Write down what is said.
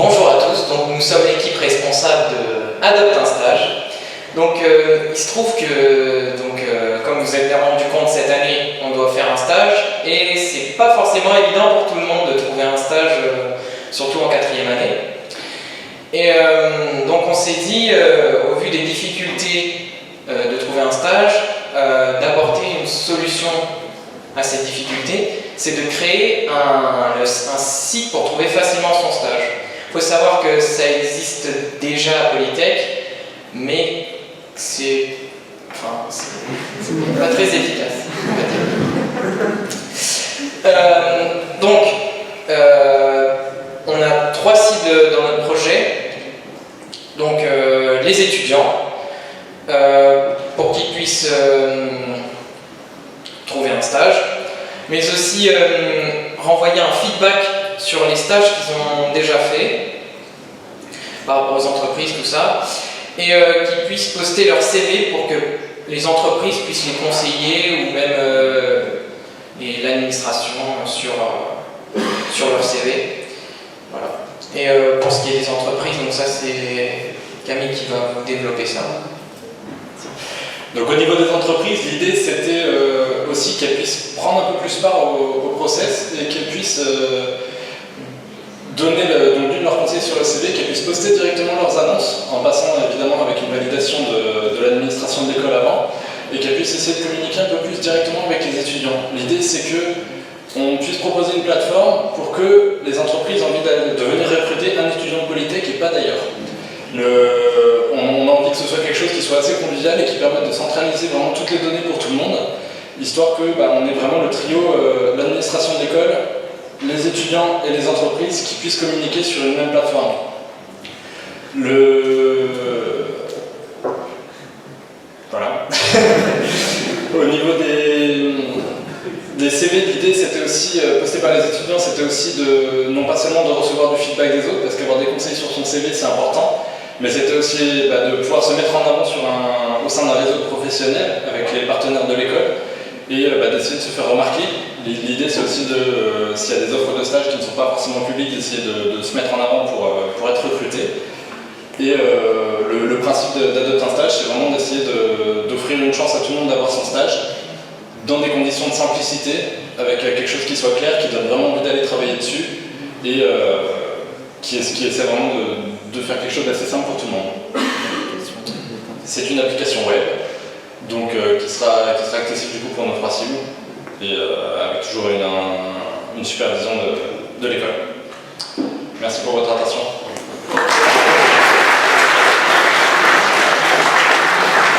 Bonjour à tous, donc nous sommes l'équipe responsable de Adopte un stage. Donc il se trouve que, comme vous êtes rendu compte cette année, on doit faire un stage et c'est pas forcément évident pour tout le monde de trouver un stage, surtout en 4e année. Et donc on s'est dit, au vu des difficultés de trouver un stage, d'apporter une solution à ces difficultés, c'est de créer un site pour trouver facilement son stage. Il faut savoir que ça existe déjà à Polytech, mais c'est pas très efficace. On a 3 sites dans notre projet. Donc les étudiants, pour qu'ils puissent trouver un stage, mais aussi renvoyer un feedback sur les stages qu'ils ont déjà fait par rapport aux entreprises, tout ça, et qu'ils puissent poster leur CV pour que les entreprises puissent les conseiller ou même et l'administration sur leur CV. Voilà. Et pour ce qui est des entreprises, donc ça c'est Camille qui va vous développer ça. Donc au niveau des entreprises, l'idée c'était aussi qu'elles puissent prendre un peu plus part au process et qu'elles puissent donner leur conseil sur le CV, qu'elles puissent poster directement leurs annonces en passant évidemment avec une validation de l'administration de l'école avant et qu'elles puissent essayer de communiquer un peu plus directement avec les étudiants. L'idée c'est qu'on puisse proposer une plateforme pour que les entreprises aient envie de venir recruter un étudiant de Polytech et pas d'ailleurs. On a envie que ce soit quelque chose qui soit assez convivial et qui permette de centraliser vraiment toutes les données pour tout le monde, histoire que on ait vraiment le trio, l'administration de l'école, les étudiants et les entreprises qui puissent communiquer sur une même plateforme. Voilà. Au niveau des CV, l'idée c'était aussi, posté par les étudiants, c'était aussi non pas seulement de recevoir du feedback des autres, parce qu'avoir des conseils sur son CV c'est important, mais c'était aussi de pouvoir se mettre en avant au sein d'un réseau professionnel avec les partenaires de l'école et d'essayer de se faire remarquer. L'idée c'est aussi s'il y a des offres de stage qui ne sont pas forcément publiques, d'essayer de se mettre en avant pour être recruté. Et le principe d'Adopte un stage, c'est vraiment d'essayer d'offrir une chance à tout le monde d'avoir son stage dans des conditions de simplicité, avec quelque chose qui soit clair, qui donne vraiment envie d'aller travailler dessus et qui essaie vraiment de faire quelque chose d'assez simple pour tout le monde. C'est une application web, donc qui sera accessible du coup pour nos 3 cibles et avec toujours une supervision de l'école. Merci pour votre attention.